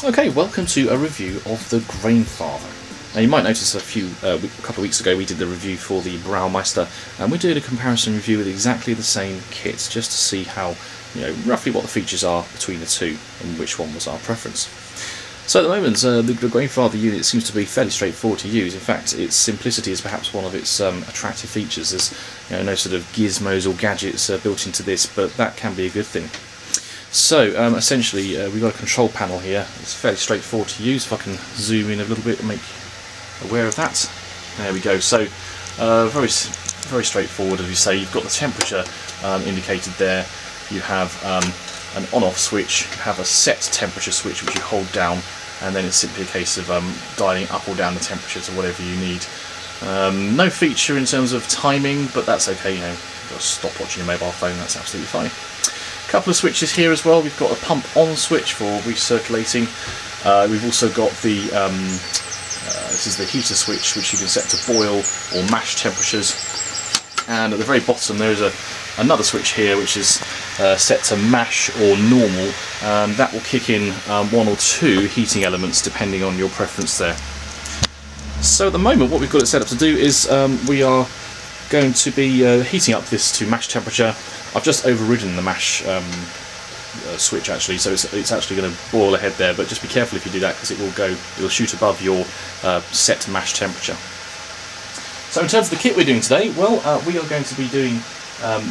Okay, welcome to a review of the Grainfather. Now you might notice a couple of weeks ago we did the review for the Brauermeister, and we're doing a comparison review with exactly the same kits, just to see how, roughly what the features are between the two and which one was our preference. So at the moment, the Grainfather unit seems to be fairly straightforward to use. In fact, its simplicity is perhaps one of its attractive features. There's no sort of gizmos or gadgets built into this, but that can be a good thing. So essentially we've got a control panel here. It's fairly straightforward to use. If I can zoom in a little bit and make aware of that. There we go. So very straightforward, as you say. You've got the temperature indicated there. You have an on-off switch. You have a set temperature switch which you hold down, and then it's simply a case of dialing up or down the temperature to whatever you need. No feature in terms of timing, but that's okay. You've got a stopwatch on your mobile phone. That's absolutely fine. Couple of switches here as well. We've got a pump on switch for recirculating. We've also got the this is the heater switch, which you can set to boil or mash temperatures. And at the very bottom there is another switch here which is set to mash or normal. That will kick in one or two heating elements depending on your preference there. So at the moment what we've got it set up to do is we are going to be heating up this to mash temperature. I've just overridden the mash switch actually, so it's actually going to boil ahead there, but just be careful if you do that, because it'll shoot above your set mash temperature. So in terms of the kit we're doing today, well, we are going to be doing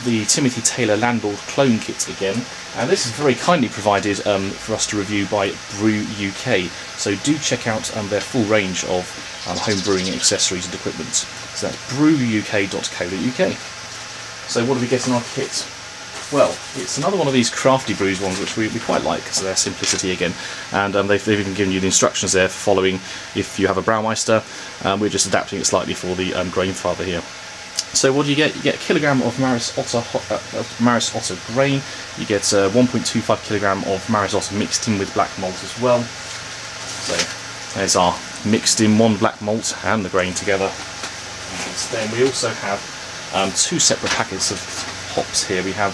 the Timothy Taylor Landlord clone kit again, and this is very kindly provided for us to review by Brew UK, so do check out their full range of home brewing accessories and equipment. So that's brewuk.co.uk. So what do we get in our kit? Well, it's another one of these crafty brews ones which we quite like because of their simplicity again, and they've even given you the instructions there for following if you have a Brauermeister. We're just adapting it slightly for the Grainfather here. So what do you get? You get a kilogram of Maris Otter grain. You get 1.25 kilogram of Maris Otter mixed in with black malt as well. So there's our mixed in one black malt and the grain together. And then we also have two separate packets of hops here. We have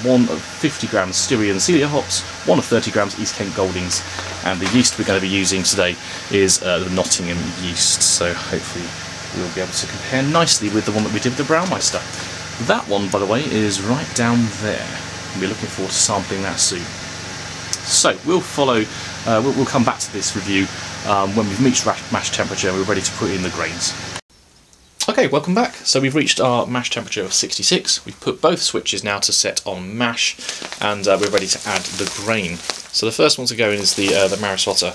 one of 50 grams Styria and Celia hops, one of 30 grams East Kent Goldings, and the yeast we're going to be using today is the Nottingham yeast, so hopefully we'll be able to compare nicely with the one that we did with the Brauermeister. That one, by the way, is right down there. We're looking forward to sampling that soon. So we'll follow, we'll come back to this review when we've reached mash temperature and we're ready to put in the grains. Okay, welcome back. So we've reached our mash temperature of 66. We've put both switches now to set on mash, and we're ready to add the grain. So the first one to go in is the Maris Otter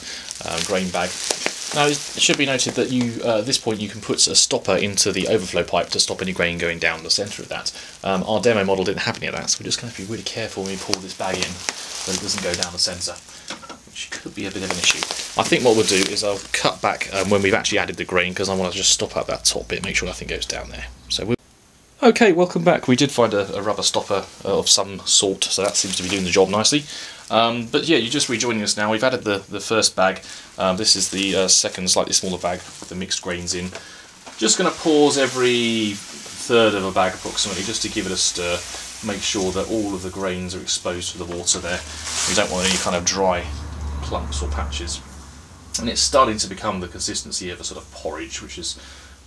grain bag. Now it should be noted that at this point you can put a stopper into the overflow pipe to stop any grain going down the centre of that. Our demo model didn't have any of that, so we're just going to be really careful when we pull this bag in that it doesn't go down the centre, which could be a bit of an issue. I think what we'll do is I'll cut back when we've actually added the grain, because I want to just stop up that top bit, make sure nothing goes down there. So okay, welcome back. We did find a rubber stopper of some sort, so that seems to be doing the job nicely. But yeah, you're just rejoining us now. We've added the first bag. This is the second, slightly smaller bag with the mixed grains in. Just going to pause every third of a bag approximately, just to give it a stir. Make sure that all of the grains are exposed to the water there. We don't want any kind of dry clumps or patches. And it's starting to become the consistency of a sort of porridge, which is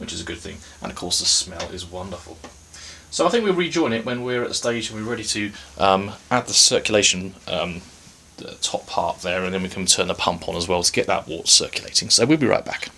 a good thing. And of course the smell is wonderful. So I think we'll rejoin it when we're at the stage and we're ready to add the circulation the top part there, and then we can turn the pump on as well to get that water circulating. So we'll be right back.